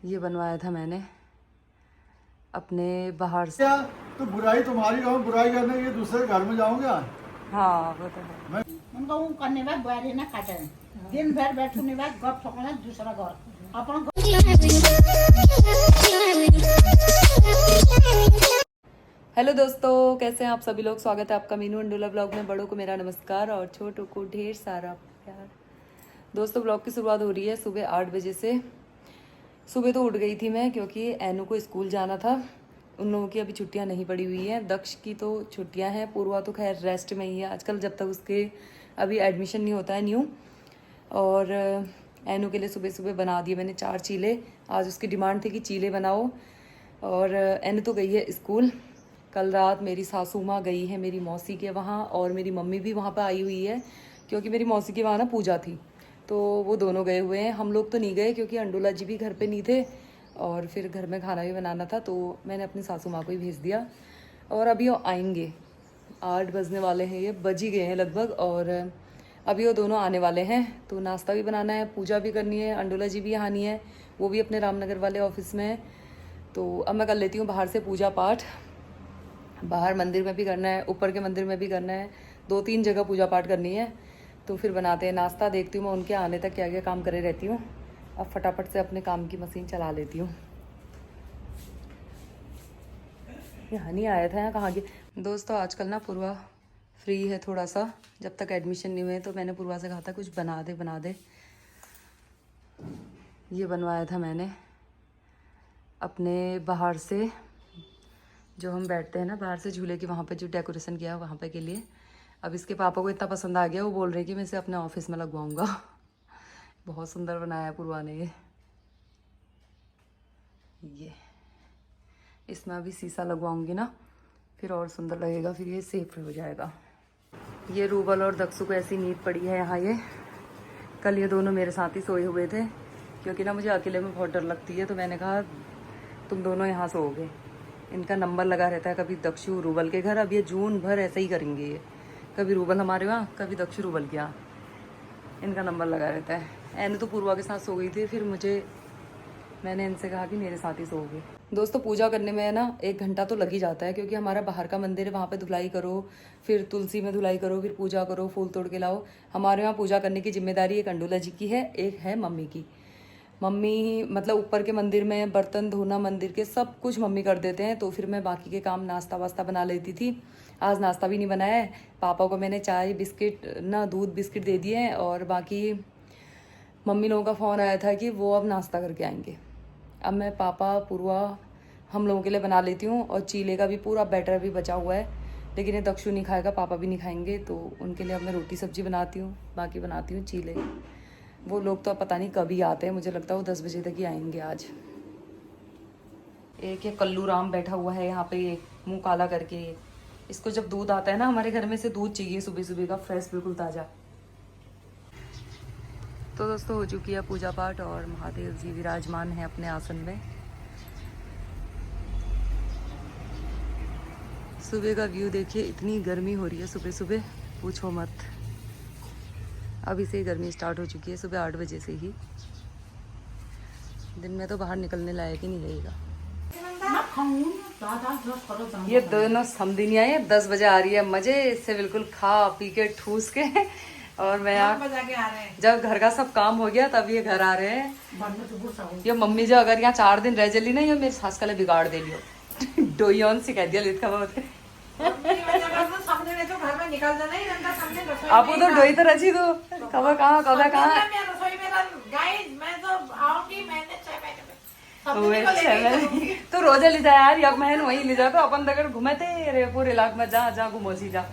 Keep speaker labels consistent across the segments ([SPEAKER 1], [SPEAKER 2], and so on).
[SPEAKER 1] ये बनवाया था मैंने अपने बाहर से।
[SPEAKER 2] तो बुराई तुम्हारी और बुराई करने के लिए दूसरे घर में जाऊंगा।
[SPEAKER 1] हाँ वो तो है।
[SPEAKER 3] उनका वो करने बाद बुआरी ना काटे दिन भर बैठने बाद गप सकना दूसरा घर अपन।
[SPEAKER 1] हेलो दोस्तों, कैसे हैं आप सभी लोग। स्वागत है आपका मीनू अंडोला ब्लॉग में। बड़ों को मेरा नमस्कार और छोटों को ढेर सारा प्यार। दोस्तों, ब्लॉग की शुरुआत हो रही है सुबह 8 बजे से। सुबह तो उठ गई थी मैं क्योंकि एनू को स्कूल जाना था। उन लोगों की अभी छुट्टियां नहीं पड़ी हुई हैं। दक्ष की तो छुट्टियां हैं, पूर्वा तो खैर रेस्ट में ही है आजकल, जब तक उसके अभी एडमिशन नहीं होता है न्यू। और एनू के लिए सुबह सुबह बना दिए मैंने 4 चीले। आज उसकी डिमांड थी कि चीले बनाओ। और एनू तो गई है स्कूल। कल रात मेरी सासू माँ गई है मेरी मौसी के वहाँ, और मेरी मम्मी भी वहाँ पर आई हुई है क्योंकि मेरी मौसी के वहाँ ना पूजा थी, तो वो दोनों गए हुए हैं। हम लोग तो नहीं गए क्योंकि अंडोला जी भी घर पे नहीं थे और फिर घर में खाना भी बनाना था, तो मैंने अपनी सासू माँ को ही भेज दिया। और अभी वो आएंगे, 8 बजने वाले हैं, ये बज ही गए हैं लगभग। और अभी वो दोनों आने वाले हैं, तो नाश्ता भी बनाना है, पूजा भी करनी है। अंडोला जी भी यहाँ नहीं है, वो भी अपने रामनगर वाले ऑफिस में है। तो अब मैं कर लेती हूँ बाहर से पूजा पाठ। बाहर मंदिर में भी करना है, ऊपर के मंदिर में भी करना है, 2-3 जगह पूजा पाठ करनी है। तो फिर बनाते हैं नाश्ता। देखती हूँ मैं उनके आने तक क्या क्या काम करे रहती हूँ। अब फटाफट से अपने काम की मशीन चला लेती हूँ। यहाँ नहीं आया था, यहाँ कहाँ गया। दोस्तों, आजकल ना पूर्वा फ्री है थोड़ा सा, जब तक एडमिशन नहीं हुए, तो मैंने पूर्वा से कहा था कुछ बना दे। ये बनवाया था मैंने अपने बाहर से, जो हम बैठते हैं ना बाहर से झूले के वहाँ पे, जो डेकोरेशन किया है वहाँ पे के लिए। अब इसके पापा को इतना पसंद आ गया, वो बोल रहे कि मैं इसे अपने ऑफिस में लगवाऊंगा। बहुत सुंदर बनाया है पूर्वा ने ये। इसमें अभी शीशा लगवाऊंगी ना, फिर और सुंदर लगेगा, फिर ये सेफ हो जाएगा। ये रूबल और दक्षु को ऐसी नींद पड़ी है यहाँ। ये कल ये दोनों मेरे साथ ही सोए हुए थे क्योंकि ना मुझे अकेले में बहुत डर लगती है, तो मैंने कहा तुम दोनों यहाँ सोओगे। इनका नंबर लगा रहता है, कभी दक्षु रूबल के घर। अब ये जून भर ऐसा ही करेंगे, ये कभी रूबल हमारे वहाँ, कभी दक्षु रूबल के यहाँ, इनका नंबर लगा रहता है। एने तो पूर्वा के साथ सो गई थी, फिर मैंने इनसे कहा कि मेरे साथ ही सोओगे। दोस्तों, पूजा करने में ना 1 घंटा तो लग ही जाता है क्योंकि हमारा बाहर का मंदिर है, वहाँ पे धुलाई करो, फिर तुलसी में धुलाई करो, फिर पूजा करो, फूल तोड़ के लाओ। हमारे यहाँ पूजा करने की जिम्मेदारी एक अंडोला जी की है, एक है मम्मी की। मम्मी मतलब ऊपर के मंदिर में बर्तन धोना, मंदिर के सब कुछ मम्मी कर देते हैं, तो फिर मैं बाकी के काम नाश्ता वास्ता बना लेती थी। आज नाश्ता भी नहीं बनाया है। पापा को मैंने चाय बिस्किट ना दूध बिस्किट दे दिए हैं, और बाकी मम्मी लोगों का फ़ोन आया था कि वो अब नाश्ता करके आएंगे। अब मैं पापा पूर्वा हम लोगों के लिए बना लेती हूँ, और चीले का भी पूरा बैटर भी बचा हुआ है, लेकिन ये दक्षु नहीं खाएगा, पापा भी नहीं खाएंगे, तो उनके लिए अब मैं रोटी सब्जी बनाती हूँ, बाकी बनाती हूँ चीले। वो लोग तो पता नहीं कभी आते हैं, मुझे लगता है वो 10 बजे तक ही आएंगे आज। एक ये कल्लू राम बैठा हुआ है यहाँ पे, ये मुंह काला करके। इसको जब दूध आता है ना, हमारे घर में से दूध चाहिए सुबह सुबह का, फ्रेश बिल्कुल ताज़ा। तो दोस्तों, हो चुकी है पूजा पाठ और महादेव जी विराजमान है अपने आसन में। सुबह का व्यू देखिए, इतनी गर्मी हो रही है सुबह सुबह, पूछो मत। अभी से ही गर्मी स्टार्ट हो चुकी है, सुबह 8 बजे से ही। दिन में तो बाहर निकलने लायक ही नहीं रहेगा। ये दोनों समधिनियाँ हैं, 10 बजे आ रही है, मजे से बिल्कुल खा पी के ठूस के। और मैं यहाँ जब घर का सब काम हो गया तब ये घर आ रहे हैं। ये मम्मी जो अगर यहाँ 4 दिन रह जली ना, ये मेरी सास का बिगाड़ दे लियो। डोयन से कह दिया लिखा बहुत। आप तो डोई तो रची तो कब कहाँ तो रोज ले जा यार, अब मैं वही ले जा, तो अपन दगड़ घूमते रे पूरे इलाके में, जा घूमो सी जा।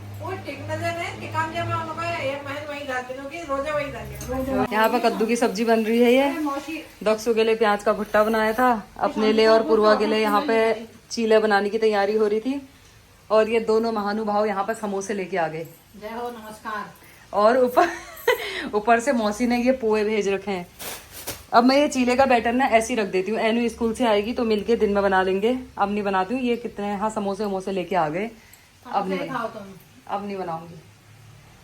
[SPEAKER 1] यहाँ पे कद्दू की सब्जी बन रही है। ये दक्षु के लिए प्याज का भुट्टा बनाया था, अपने लिए और पूर्वा के लिए यहाँ पे चीले बनाने की तैयारी हो रही थी। और ये दोनों महानुभाव यहाँ पर समोसे लेके आ गए।
[SPEAKER 3] जय हो, नमस्कार।
[SPEAKER 1] और ऊपर से मौसी ने ये पोहे भेज रखे हैं। अब मैं ये चीले का बैटर ना ऐसे ही रख देती हूँ, एनू स्कूल से आएगी तो मिलके दिन में बना लेंगे। अब नहीं बनाती हूँ। ये कितने हाँ समोसे वमोसे लेके आ गए, अब नहीं बनाऊंगी।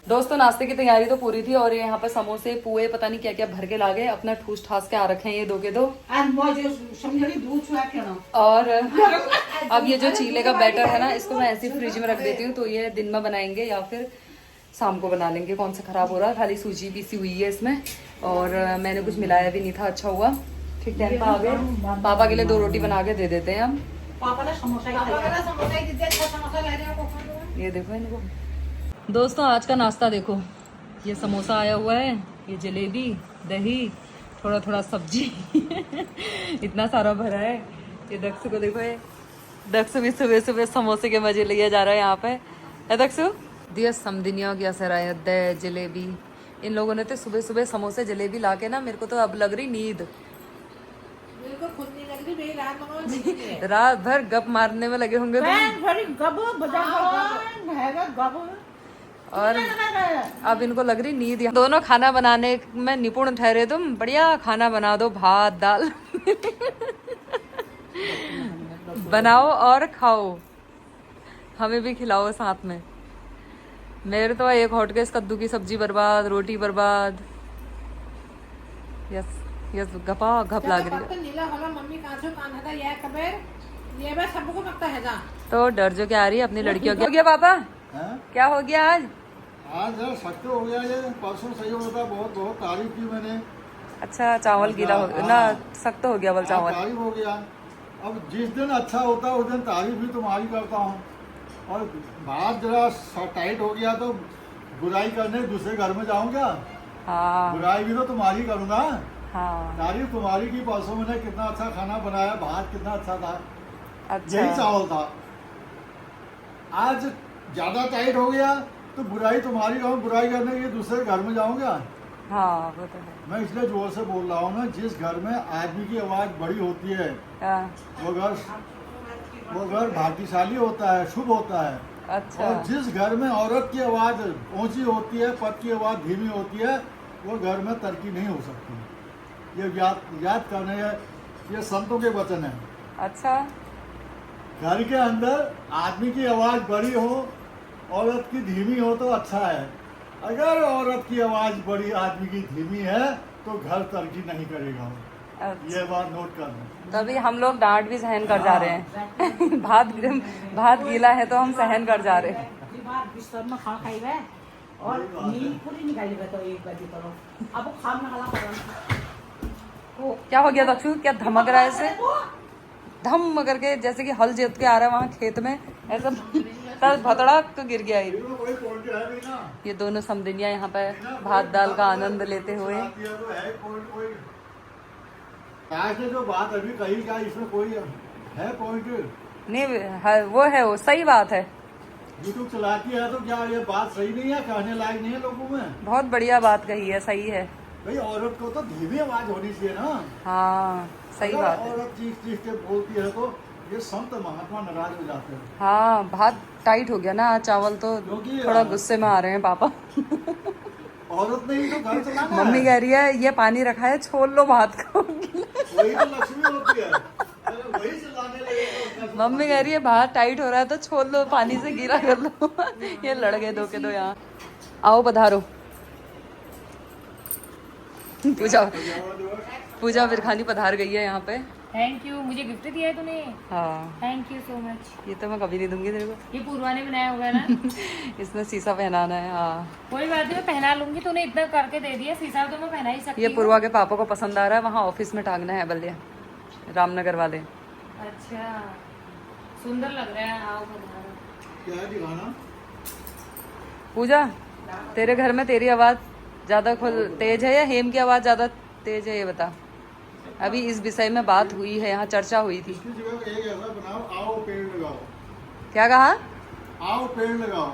[SPEAKER 1] दोस्तों नाश्ते की तैयारी तो पूरी थी और यहाँ पे समोसे पुए पता नहीं क्या क्या भर के ला गए, अपना ठूस ठास के आ रखे हैं ये दो के दो। और अब ये जो चीले का बैटर है ना, इसको मैं ऐसे ही फ्रिज में रख देती हूँ, तो ये दिन में बनाएंगे या फिर शाम को बना लेंगे। कौन सा खराब हो रहा है, खाली सूजी पीसी हुई है इसमें और मैंने कुछ मिलाया भी नहीं था। अच्छा हुआ ठीक टाइम पे आ गए। पापा के लिए 2 रोटी बना के दे देते हैं हम। ये देखो इनको। दोस्तों आज का नाश्ता देखो, ये समोसा आया हुआ है, ये जलेबी, दही, थोड़ा थोड़ा सब्जी इतना सारा भरा है। ये दक्ष को देखो, ये दक्ष भी सुबह सुबह समोसे के मजे लिए जा रहा है यहाँ पे। है दक्ष दिया समदिनिया की असर दही जलेबी। इन लोगों ने तो सुबह सुबह समोसे जलेबी ला के ना, मेरे को तो अब लग रही नींद। रात भर गप मारने में लगे होंगे और अब इनको लग रही नींद। दोनों खाना बनाने में निपुण ठहरे तुम, बढ़िया खाना बना दो, भात दाल बनाओ और खाओ, हमें भी खिलाओ साथ में। मेरे तो एक हॉटकेस कद्दू की सब्जी बर्बाद, रोटी बर्बाद। यस यस गपा घप लाग रही है। तो डर जो क्या आ रही है अपनी लड़कियों की। हो गया पापा क्या हो गया आज?
[SPEAKER 2] आज जरा सख्त हो गया, ये परसों सही होता, बहुत बहुत तारीफ की मैंने।
[SPEAKER 1] अच्छा चावल गीला हो गया ना, सख्त हो गया बोल चावल।
[SPEAKER 2] तारीफ हो गया। अब जिस दिन अच्छा होता है उस दिन तारीफ भी तुम्हारी करता हूँ, और बात जरा टाइट हो गया तो बुराई करने दूसरे घर में जाऊँ क्या?
[SPEAKER 1] हाँ
[SPEAKER 2] बुराई भी तो तुम्हारी करूँगा।
[SPEAKER 1] हाँ
[SPEAKER 2] तारीफ तुम्हारी की, परसों मैंने कितना अच्छा खाना बनाया, भात कितना अच्छा था,
[SPEAKER 1] अच्छा
[SPEAKER 2] यही चावल था। आज ज्यादा टाइट हो गया तो बुराई तुम्हारी कहूँ, बुराई करने के लिए दूसरे घर में जाऊँगा।
[SPEAKER 1] हाँ वो तो है।
[SPEAKER 2] मैं इसलिए जोर से बोल रहा हूँ ना, जिस घर में आदमी की आवाज बड़ी होती है वो घर भाग्यशाली होता है, शुभ होता है।
[SPEAKER 1] अच्छा
[SPEAKER 2] और जिस घर में औरत की आवाज ऊंची होती है, पद की आवाज धीमी होती है, वो घर में तरक्की नहीं हो सकती। ये याद करने, ये संतों के वचन है।
[SPEAKER 1] अच्छा
[SPEAKER 2] घर के अंदर आदमी की आवाज बड़ी हो, औरत की धीमी हो तो अच्छा है। अगर औरत की आवाज बड़ी, आदमी की धीमी है तो घर तरक्की नहीं करेगा।
[SPEAKER 1] अच्छा।
[SPEAKER 2] ये बात नोट कर लो।
[SPEAKER 1] तभी हम लोग डांट भी सहन कर जा रहे हैं भात गीला है तो हम सहन कर जा रहे हैं। क्या हो गया दक्षु, क्या धमक रहा है ऐसे? धम करके जैसे कि हल जोत के आ रहा है वहाँ खेत में, ऐसा भतड़क तो गिर गया ही। ये दोनों समदिनिया यहाँ पे भात दाल का आनंद लेते हुए।
[SPEAKER 2] आज ने जो बात अभी कही, क्या इसमें कोई है पॉइंट?
[SPEAKER 1] नहीं वो है, वो सही बात है।
[SPEAKER 2] यूट्यूब चलाती है तो क्या ये बात सही नहीं है, कहने लायक नहीं है लोगों में?
[SPEAKER 1] बहुत बढ़िया बात कही है, सही है
[SPEAKER 2] भाई। औरत को तो धीमी आवाज होनी चाहिए ना।
[SPEAKER 1] हाँ सही बात है।
[SPEAKER 2] औरत चीख के बोलती है तो ये संत महात्मा नाराज हो जाते हैं।
[SPEAKER 1] हाँ भात टाइट हो गया ना चावल, तो थोड़ा गुस्से में आ रहे हैं पापा।
[SPEAKER 2] औरत ने ही तो घर चलाना है।
[SPEAKER 1] मम्मी कह रही है ये पानी रखा है छोड़ लो भात को।
[SPEAKER 2] वही तो लक्ष्मी होती है, वही चलाने लगेगा।
[SPEAKER 1] मम्मी कह रही है भात टाइट हो रहा है तो छोड़ लो, पानी से गीला कर लो। ये लड़ गए दो के दो यहाँ। आओ पधारो। पूजा बिरखानी पधार गई है यहाँ पे।
[SPEAKER 4] थैंक यू, मुझे गिफ्ट दिया है तूने।
[SPEAKER 1] हाँ
[SPEAKER 4] थैंक यू सो मच।
[SPEAKER 1] ये तो मैं कभी नहीं दूंगी तेरे को।
[SPEAKER 4] ये पूर्वा ने बनाया हुआ है ना।
[SPEAKER 1] इसमें शीशा पहनाना है। हाँ
[SPEAKER 4] कोई बात नहीं, मैं पहना लूंगी, तूने इतना करके दे दिया, शीशा तो मैं पहना ही सकती
[SPEAKER 1] ये
[SPEAKER 4] हूँ।
[SPEAKER 1] पूर्वा के पापा को पसंद आ रहा है, वहाँ ऑफिस में टांगना है बल्ले, रामनगर वाले।
[SPEAKER 4] अच्छा सुंदर लग रहा है। आओ पधारो।
[SPEAKER 2] क्या दिखाना?
[SPEAKER 1] पूजा तेरे घर में तेरी आवाज ज्यादा तेज है या हेम की आवाज ज्यादा तेज है, ये बता। अभी इस विषय में बात हुई है, यहाँ चर्चा हुई थी।
[SPEAKER 2] इसकी जगह एक ऐसा बनाओ, आओ पेड़ लगाओ।
[SPEAKER 1] क्या कहा?
[SPEAKER 2] आओ पेड़ लगाओ।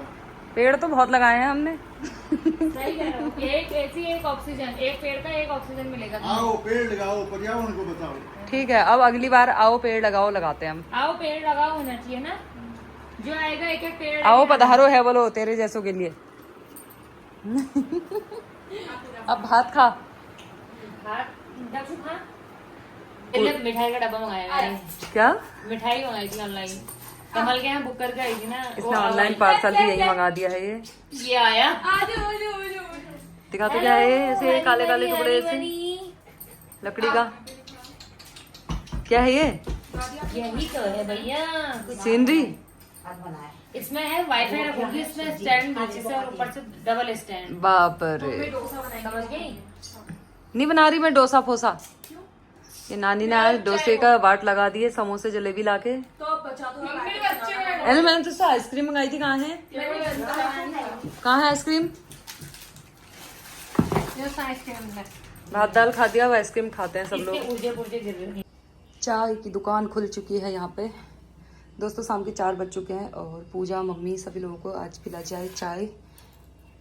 [SPEAKER 1] पेड़ तो बहुत लगाए हैं हमने।
[SPEAKER 4] सही कह रहे हो। एक ऐसी एक ऑक्सीजन, एक पेड़ का एक ऑक्सीजन मिलेगा।
[SPEAKER 2] आओ पेड़ लगाओ, पर्यावरण को बचाओ।
[SPEAKER 1] ठीक है, अब अगली बार आओ पेड़ लगाओ लगाते हैं हम।
[SPEAKER 4] आओ पेड़ लगाओ होना चाहिए ना, जो आएगा एक एक पेड़।
[SPEAKER 1] आओ पधारो है बोलो तेरे जैसों के लिए। अब भात खा।
[SPEAKER 4] दक्षु खा। मिठाई का डब्बा मंगाया मैंने।
[SPEAKER 1] क्या
[SPEAKER 4] मिठाई मंगाई थी ऑनलाइन। कमल के यहाँ बुक करके आई थी ना।
[SPEAKER 1] इसने ऑनलाइन पार्सल भी यही मंगा दिया है।
[SPEAKER 4] ये आया।
[SPEAKER 1] दिखा तो क्या है ऐसे काले काले टुकड़े ऐसे लकड़ी का, क्या है ये?
[SPEAKER 4] यही तो है भैया।
[SPEAKER 1] सीनरी।
[SPEAKER 4] इसमें है वाईफाई रखोगी, इसमें स्टैंड नीचे से और ऊपर से डबल स्टैंड।
[SPEAKER 1] बाप रे,
[SPEAKER 4] समझ गई?
[SPEAKER 1] नहीं बना रही मैं डोसा फोसा। ये नानी ने आज डोसे का बाट लगा दिए, समोसे जलेबी लाके। अरे मैंने तुझसे आइसक्रीम मंगाई थी, कहाँ है? कहाँ है आइसक्रीम? भात दाल खा दिया, अब आइसक्रीम खाते हैं सब लोग।
[SPEAKER 4] पुर्जे पुर्जे गिर रहे हैं।
[SPEAKER 1] चाय की दुकान खुल चुकी है यहाँ पे दोस्तों। शाम के 4 बज चुके हैं और पूजा मम्मी सभी लोगों को आज पिला जाए चाय।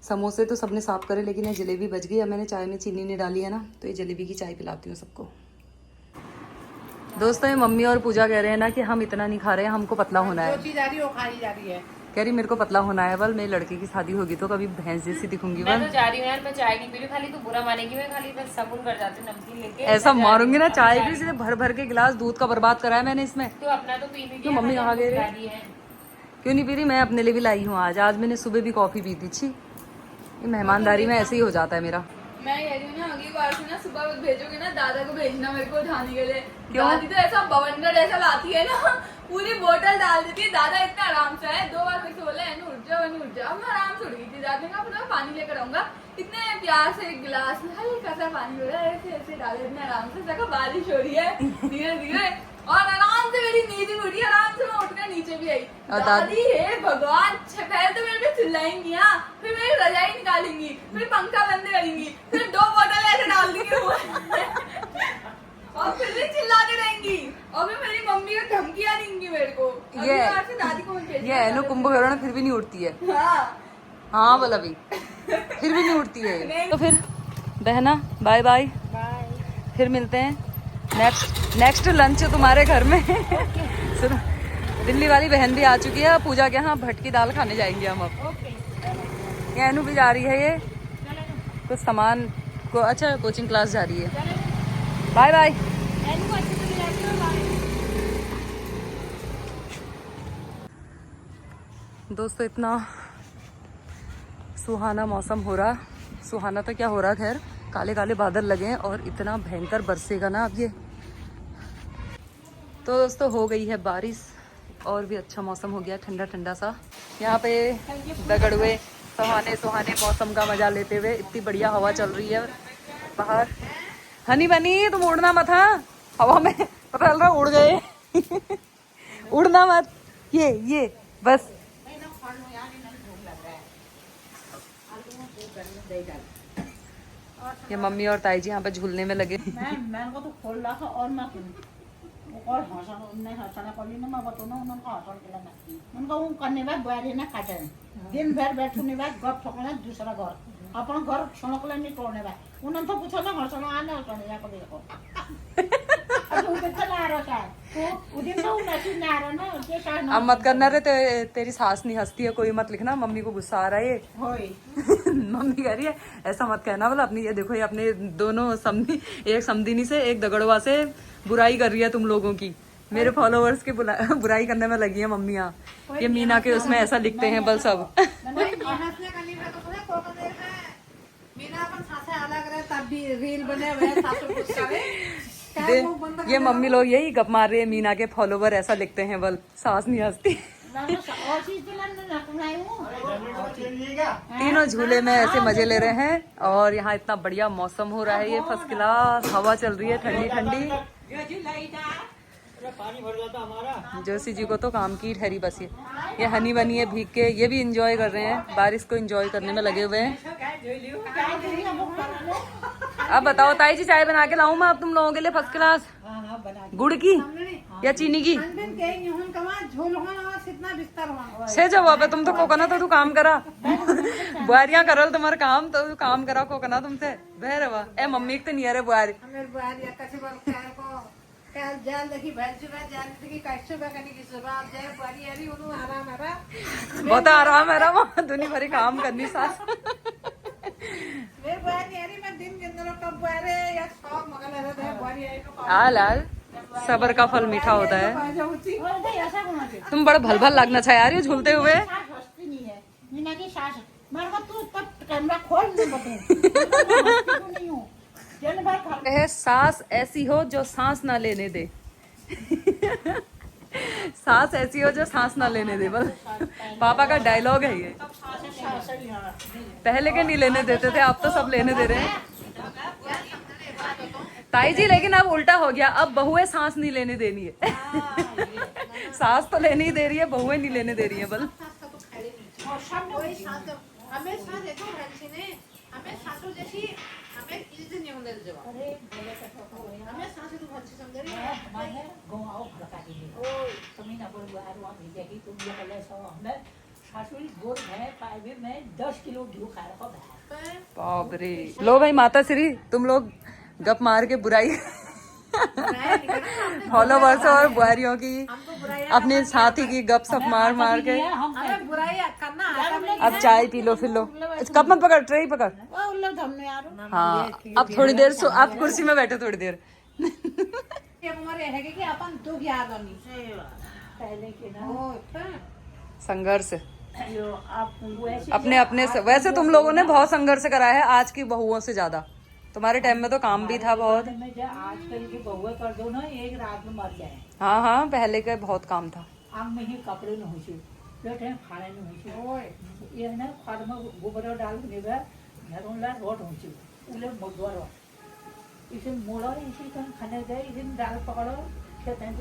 [SPEAKER 1] समोसे तो सबने साफ करे, लेकिन ये जलेबी बच गई। अब मैंने चाय में चीनी नहीं डाली है ना, तो ये जलेबी की चाय पिलाती हूँ सबको। दोस्तों ये मम्मी और पूजा कह रहे हैं ना कि हम इतना नहीं खा रहे हैं, हमको पतला होना है। कह रही मेरे को पतला होना है, बल मेरी लड़के की शादी होगी तो कभी भैंस जैसी दिखूंगी।
[SPEAKER 4] मैं तो जा रही हूँ यार, मैं चाय नहीं पी रही, खाली तू बुरा मानेगी। मैं खाली बस सबून कर जाती हूँ नमकीन लेके।
[SPEAKER 1] ऐसा मारूंगी ना, चाय भी सीधे भर भर के गिलास दूध का बर्बाद करा है मैंने इसमें।
[SPEAKER 4] तो अपना तो पी भी
[SPEAKER 1] क्यों मम्मी कहाँ गई रे? क्यों नहीं पी रही? मैं अपने लिए भी लाई हूँ आज। आज मैंने सुबह भी कॉफी पी थी। छी, ये मेहमानदारी में ऐसे ही हो जाता है मेरा।
[SPEAKER 5] मैं कह रही हूँ ना, अगली बार से ना सुबह भेजोगे ना दादा को भेजना मेरे को उठाने के लिए।
[SPEAKER 1] क्यों?
[SPEAKER 5] दादी तो ऐसा बवंडर ऐसा लाती है ना, पूरी बोतल डाल देती है। दादा इतना आराम से है, 2 बार मेरे से बोला उठ जाओ। मैं आराम से उठ गई थी। दादी का पूरा पानी लेकर आऊंगा, इतने प्यार से एक गिलास में हल्का सा पानी हो रहा है, ऐसे ऐसे डाले इतने आराम से। देखो बारिश हो रही है धीरे धीरे, और आराम से मेरी नींद भी उठी। आराम से मैं उठकर नीचे भी आई। दादी हे भगवान, पहले तो मेरे पे चिल्लाएंगी, हाँ, फिर मेरी रजाई निकालेंगी, फिर पंखा बंद करेंगी, फिर 2 बोतल ऐसे डाल देंगी और फिर भी चिल्लाते रहेंगी, और फिर मेरी मम्मी को धमकियां देंगी मेरे को। अगली बार से दादी को मैं भेजूंगी।
[SPEAKER 1] ये एनो कुंभकर्ण फिर भी नहीं उठती है।
[SPEAKER 5] हाँ
[SPEAKER 1] हाँ बोला भी, फिर भी नहीं उठती है। तो फिर बहना बाय बाय, फिर मिलते हैं नेक्स्ट लंच तुम्हारे घर में। सुनो, दिल्ली वाली बहन भी आ चुकी है। पूजा के यहाँ भटकी दाल खाने जाएंगे हम अब। ये एनु भी जा रही है, ये कुछ सामान को, अच्छा कोचिंग क्लास जा रही है। Bye bye. दोस्तों इतना सुहाना मौसम हो रहा, सुहाना तो क्या हो रहा, खैर काले काले बादल लगे हैं और इतना भयंकर बरसेगा ना अब ये। तो दोस्तों हो गई है बारिश और भी अच्छा मौसम हो गया, ठंडा ठंडा सा। यहाँ पे दगड़ुए सुहाने सुहाने मौसम का मजा लेते हुए, इतनी बढ़िया हवा चल रही है बाहर। हनी बनी तुम उड़ना मत, हाँ हवा में पता चल रहा उड़ गए। उड़ना मत, ये बस। ये मम्मी और ताई जी यहाँ पे झूलने में लगे।
[SPEAKER 3] मैं को तो खोल रहा था और मैं और हंसना करी ना, मैं बताऊँ उनको हंसन के लगा उनको वो करने बाद बुआरी ना काटे दिन भर बैठने बाद गप ठोकना दूसरा घर अपन घर छोड़क नहीं तोड़ने बाद उन्होंने तो पूछो ना हंसना आने हंसने जाकर देखो।
[SPEAKER 1] अब मत करना रे, तेरी सास नहीं हंसती है, कोई मत लिखना, मम्मी को गुस्सा आ रहा है ये। मम्मी कह रही है ऐसा मत कहना, बोला अपनी ये देखो, ये अपने दोनों समधी, एक समधिनी से एक दगड़वा से बुराई कर रही है तुम लोगों की। मेरे फॉलोअर्स की बुराई करने में लगी है मम्मी। यहाँ ये मीना के उसमें ऐसा लिखते हैं बल सब। ये मम्मी लोग यही गप मार रहे हैं, मीना के फॉलोवर ऐसा लिखते हैं बल, सास नहीं हंसती। तीनों झूले में ऐसे मजे ले रहे हैं और यहाँ इतना बढ़िया मौसम हो रहा है, ये फर्स्ट क्लास हवा चल रही है ठंडी ठंडी। जोशी जी को तो काम की ठहरी बस। ये हनी बनी है भीग के, ये भी इंजॉय कर रहे हैं, बारिश को इंजॉय करने में लगे हुए हैं। अब बताओ ताई जी, चाय बना के लाऊं मैं अब तुम लोगों के लिए फर्स्ट क्लास? गुड़ की या चीनी की? से जवाब है, तुम तो कोकोनट तो तू काम करा। बुआरियां करल तुम्हारा काम, तो तू काम करा कोकोनट तुमसे बह रहा। ए मम्मी तो नहीं है रे बुआरी। बहुत आराम है रहा, दुनिया भरी काम करनी सास। आ लाल सबर का फल मीठा होता है।
[SPEAKER 3] और भाई ऐसा होना चाहिए।
[SPEAKER 1] तुम बड़ा भल भल लगना चाहिए यार ये झूलते हुए।
[SPEAKER 3] सास हंसती नहीं है, मीना की सास। मैंने कहा तू तब कैमरा खोल नहीं बताऊं नहीं हूँ दिन भर खा-
[SPEAKER 1] है सांस ऐसी हो जो सांस ना लेने दे। सांस ऐसी हो जो सांस ना लेने दे, बस पापा का डायलॉग है ये।
[SPEAKER 3] सास ही हाँ।
[SPEAKER 1] पहले के नहीं लेने देते थे, अब तो सब लेने दे रहे हैं ताई जी। लेकिन अब उल्टा हो गया, अब बहुएं सांस नहीं लेने देनी है। सांस तो लेने ही दे रही है, बहुएं नहीं लेने दे रही है बल।
[SPEAKER 3] और सब
[SPEAKER 6] हमेशा देखो भैंसीने हमें सासू जैसी हमें इज्जत नहीं होने देवा
[SPEAKER 3] अरे बोले का
[SPEAKER 6] हमें सासू तो भैंसी समझ रही
[SPEAKER 3] मैं माने गाँव भड़का दीजिए तुम्हें ना बोल बुआ रुआ भेजेगी तुम ये बोले सो हमें सासुरी गोद है पाए में 10 किलो घी खा रखा है।
[SPEAKER 1] बाप रे। लो भाई माता श्री, तुम लोग गप मार के बुराई फॉलोवर्स और बुआरियों की, अपने साथी की गप सप मार मार के।
[SPEAKER 6] हमें बुराई करना आता नहीं
[SPEAKER 1] अब चाय पी लो, फिर लो। कप मत पकड़, ट्रे ही पकड़।
[SPEAKER 3] वो उल्लू हमने यार
[SPEAKER 1] हाँ अब थोड़ी देर आप कुर्सी में बैठो थोड़ी देर।
[SPEAKER 6] ये उम्र है कि अपन दुख याद होनी
[SPEAKER 3] पहले के ना
[SPEAKER 6] ओ
[SPEAKER 1] संघर्ष
[SPEAKER 3] जो आप वैसे
[SPEAKER 1] अपने अपने से। वैसे तुम लोगों ने बहुत संघर्ष करा है आज की बहुओं से ज्यादा। तुम्हारे टाइम में तो काम भी था बहुत।
[SPEAKER 3] में जो आजकल की बहुएं कर दो ना एक रात में मर जाए।
[SPEAKER 1] हाँ हाँ पहले का बहुत काम था।
[SPEAKER 3] आग में ही कपड़े न होशी बैठे खाने न होशी ओए ये ना खाद में गोबर डाल के नेबे घरों ला रोट होशी उले मोड़वार इसे मोड़ा इसी kan खाने दे इसे डाल पकड़ो खेते हैं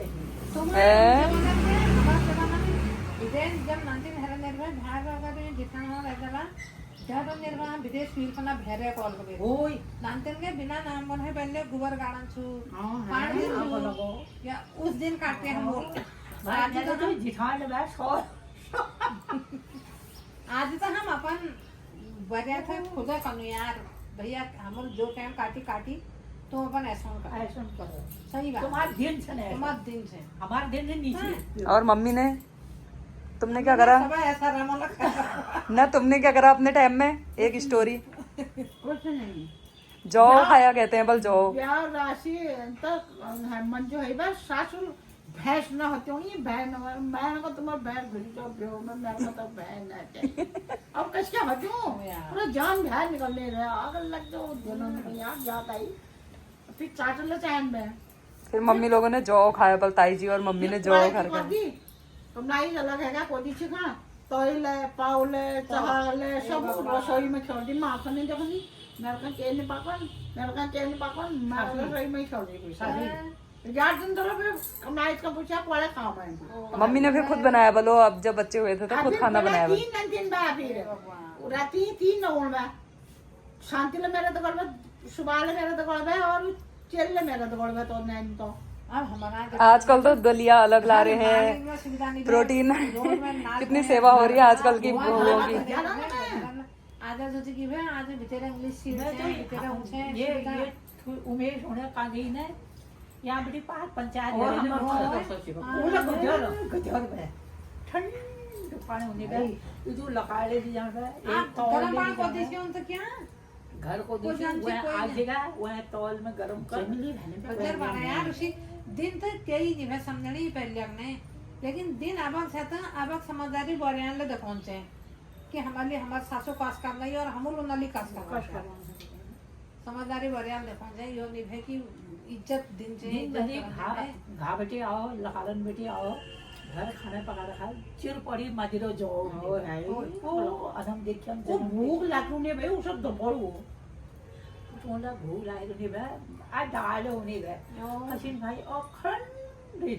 [SPEAKER 6] विदेश जब नंदिन हेरा निर्भर भाग अगर जितना रहता जब निर्भर विदेश मिलना भेरे कॉल करे
[SPEAKER 3] ओए
[SPEAKER 6] नंदिन के बिना नाम बने पहले गुबर गाड़न छु
[SPEAKER 3] हां
[SPEAKER 6] 5 दिन
[SPEAKER 3] हां लगो
[SPEAKER 6] छु या उस दिन काटते हम बोल
[SPEAKER 3] आज तो जिठान बैठ सो
[SPEAKER 6] आज तो हम अपन बजा थे खुदा कनु यार भैया हम जो टाइम काटी तो अपन ऐसा कर
[SPEAKER 3] ऐसा करो
[SPEAKER 6] सही बात
[SPEAKER 3] तुम्हारे दिन से नहीं
[SPEAKER 6] तुम्हारे दिन से
[SPEAKER 3] हमारे दिन से नीचे
[SPEAKER 1] और मम्मी ने, तुमने क्या करा?
[SPEAKER 6] सब ऐसा रमोला कर
[SPEAKER 1] ना तुमने क्या करा अपने टाइम में? एक स्टोरी।
[SPEAKER 3] कुछ नहीं
[SPEAKER 1] जौ खाया कहते हैं, बल जौ।
[SPEAKER 3] प्यार राशि तक मन जो है बस सासुर भैंस न होती होंगी भैंस मैं को तुम्हारा भैंस घुरी जो ब्यो में मैं को तो भैंस ना चाहिए अब कैसे हटूं पूरा जान भैंस निकलने रहे अगर लग दो दोनों में यार जात आई फिर चाट ले चैन में
[SPEAKER 1] फिर मम्मी लोगों ने जौ खाया, बल ताई जी और मम्मी ने जौ खा रखा।
[SPEAKER 3] तुम नहीं अलग है कोई छिखा तोइले पाउले चहाले सब रसोई में छोड़ दी माँ ने जब नहीं मेरे का चेन पाकन मैं रसोई में छोड़ दी सारी यार दिन तो फिर कमाई का पूछा पड़े खाओ मैं
[SPEAKER 1] मम्मी ने फिर खुद बनाया, बोलो अब जब बच्चे हुए थे तो खुद खाना बनाया। बल
[SPEAKER 3] तीन बार फिर राती तीन नौन में शांति ले मेरे तो गड़बे सुबह ले मेरे तो गड़बे और चेल ले मेरे तो गड़बे तो नहीं तो
[SPEAKER 6] अब हमारा
[SPEAKER 1] आजकल तो दलिया अलग ला रहे हैं, प्रोटीन कितनी सेवा हो रही है आजकल की बहुओं की।
[SPEAKER 6] आधा सोचे कि भाई आज बेचारा इंग्लिश सीख रहे हैं बेचारा उनसे
[SPEAKER 3] ये उमेश होने का नहीं ना यहाँ बड़ी पंचायत ठंड पानी होने का जो लगा ले जहाँ
[SPEAKER 6] गरम पानी को देसी उन तो क्या
[SPEAKER 3] घर को आज जगह वह तौल में गरम कर
[SPEAKER 6] बजर बना यार उसी दिन तो कई नहीं समझने ही पहले अपने लेकिन दिन अबक से था अबक समझदारी बड़े ले देखौन से कि हमारे हमारे सासू कास कर नहीं और हम लोग नली कास कर समझदारी बड़े देखौन से यो नहीं है कि इज्जत दिन से
[SPEAKER 3] घा बेटी आओ लखालन बेटी आओ घर खाना पका रखा चिर पड़ी मदिरो जो अनम देखिए वो भूख लागू ने भाई सब तो बड़ो तोला भूख लागे ने भाई आ डाले होने भाई हसीन भाई अखंड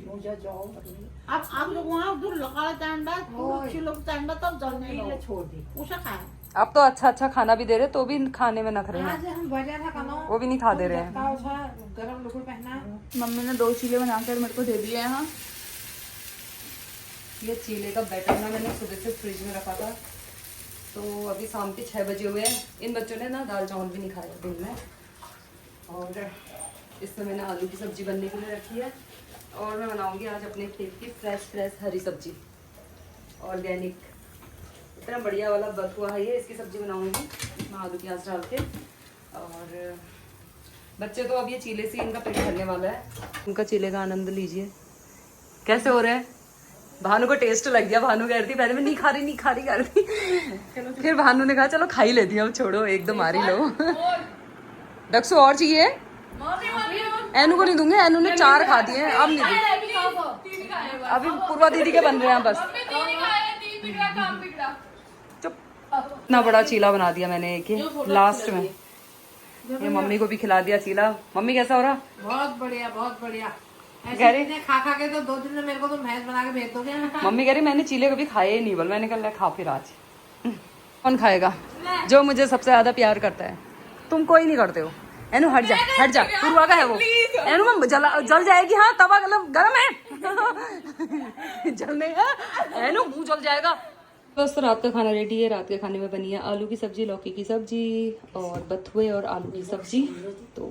[SPEAKER 3] मुझे जाओ अब आप लोग वहां दूर लगा टाइम बाद कुछ लोग टाइम बाद तब जल्दी छोड़ दी उसे खाए
[SPEAKER 1] अब तो अच्छा अच्छा खाना भी दे रहे, तो भी खाने में नखरे हैं।
[SPEAKER 6] आज हम बजा था खाना
[SPEAKER 1] वो भी नहीं खा दे रहे हैं।
[SPEAKER 6] गरम लुकुड़ पहना
[SPEAKER 5] मम्मी ने 2 चीले बनाकर मेरे को दे दिए हैं। हाँ
[SPEAKER 1] ये चीले का बैटर ना मैंने सुबह से फ्रिज में रखा था, तो अभी शाम के 6 बजे हुए हैं। इन बच्चों ने ना दाल चावल भी नहीं खाया दिन में, और इसमें मैंने आलू की सब्जी बनने के लिए रखी है। और मैं बनाऊंगी आज अपने खेत की फ्रेश हरी सब्जी, ऑर्गेनिक, इतना बढ़िया वाला बथुआ है ये। इसकी सब्जी बनाऊंगी मैं आलू प्याज डाल के। और बच्चे तो अब ये चीले से इनका पेट भरने वाला है। उनका चीले का आनंद लीजिए। कैसे हो रहे हैं? भानु को टेस्ट लग गया। भानु कह रही थी पहले मैं नहीं खा रही कर रही, फिर भानु ने कहा चलो खा ही लेती हूँ, अब छोड़ो एक दो मार ही लो। दक्षु और चाहिए? एनू को नहीं दूंगे, एनू ने 4 खा दिए हैं, अब नहीं दूंगी। अभी पूर्वा दीदी के बन रहे हैं बस। चुप। इतना बड़ा चीला बना दिया मैंने एक लास्ट में। ये मम्मी को भी खिला दिया चीला। मम्मी कैसा हो रहा?
[SPEAKER 6] बहुत बढ़िया बहुत बढ़िया।
[SPEAKER 1] कह रही
[SPEAKER 6] ऐसे खा के तो 2 दिन में मेरे को तो भैंस बना के भेज दोगे।
[SPEAKER 1] मम्मी कह रही मैंने चीले कभी खाए ही नहीं, बोल मैंने कहा खा फिर आज। कौन खाएगा? जो मुझे सबसे ज्यादा प्यार करता है। तुम कोई नहीं करते हो। एनु हट जा पूर्वा का है वो। एनु में जल जाएगी। हाँ तवा गरम है। जलने एनु मुंह जल जाएगा। बस रात का खाना रेडी है। रात के खाने में बनी है आलू की सब्जी, लौकी की सब्जी और बथुए और आलू की सब्जी। तो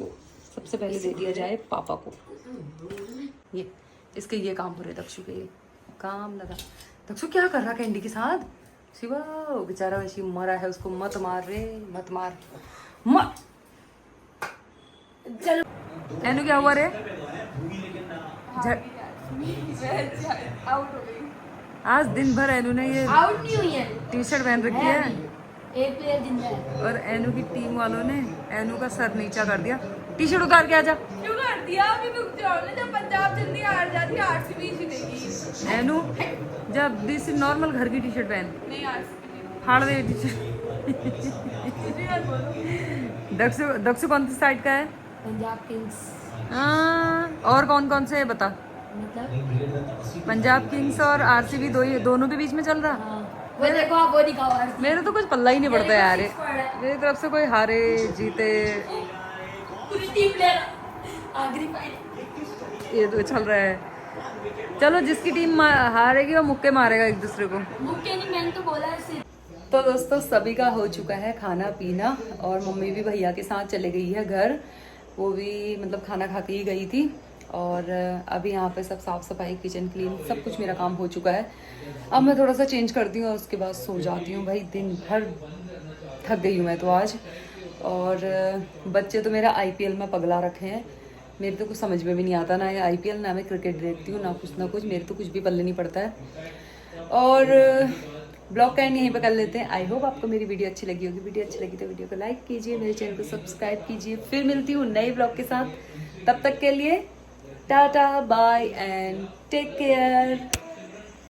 [SPEAKER 1] सबसे पहले दे दिया जाए पापा को। ये इसके ये काम पूरे दक्षु के काम लगा। दक्षु क्या कर रहा कैंडी के साथ? शिवा बेचारा वैसे मरा है, उसको मत मार रे, मत मार मत। चलो एनु क्या हुआ रे? आज दिन भर एनु ने ये
[SPEAKER 5] आउट नहीं हुई है,
[SPEAKER 1] टी शर्ट पहन रखी है
[SPEAKER 5] एक प्लेयर जिंदा है।
[SPEAKER 1] और एनु की टीम वालों ने एनु का सर नीचा कर दिया। टी शर्ट उतार के आजा।
[SPEAKER 5] क्यों कर दिया? अभी रुक जाओ ना, जब पंजाब जल्दी हार जाती है आरसीबी जीतेगी।
[SPEAKER 1] एनु जब दिस नॉर्मल घर की टी शर्ट पहन,
[SPEAKER 5] नहीं आरसीबी
[SPEAKER 1] फाड़ दे टी शर्ट। दक्षु कौन सी साइड का है?
[SPEAKER 5] पंजाब किंग्स।
[SPEAKER 1] और कौन कौन से है बता?
[SPEAKER 5] मतलब
[SPEAKER 1] पंजाब किंग्स और आरसीबी दोनों के बीच में चल रहा।
[SPEAKER 5] वो देखो आप वो दिखाओ आरसीबी।
[SPEAKER 1] मेरे तो कुछ पल्ला ही नहीं पड़ता यार। मेरी तरफ से कोई हारे जीते
[SPEAKER 5] पूरी टीम प्लेयर आखिरी फाइनल
[SPEAKER 1] ये तो चल रहा है। चलो जिसकी टीम हारेगी वो मुक्के मारेगा एक दूसरे को।
[SPEAKER 5] मुक्के नहीं, मैंने तो बोला है सिर्फ।
[SPEAKER 1] तो दोस्तों सभी का हो चुका है खाना पीना और मम्मी भी भैया के साथ चले गई है घर। वो भी मतलब खाना खा के ही गई थी। और अभी यहाँ पे सब साफ सफाई, किचन क्लीन, सब कुछ मेरा काम हो चुका है। अब मैं थोड़ा सा चेंज करती हूँ और उसके बाद सो जाती हूँ। भाई दिन भर थक गई हूँ मैं तो आज। और बच्चे तो मेरा आईपीएल में पगला रखे हैं। मेरे तो कुछ समझ में भी नहीं आता, ना ये आईपीएल ना मैं क्रिकेट देखती हूँ, ना कुछ मेरे तो कुछ भी पल्ले नहीं पड़ता है। और ब्लॉग का एंड यहीं पर कर लेते हैं। आई होप आपको मेरी वीडियो अच्छी लगी होगी। वीडियो अच्छी लगी तो वीडियो को लाइक कीजिए, मेरे चैनल को सब्सक्राइब कीजिए। फिर मिलती हूँ नए ब्लॉग के साथ। तब तक के लिए tata bye and take care.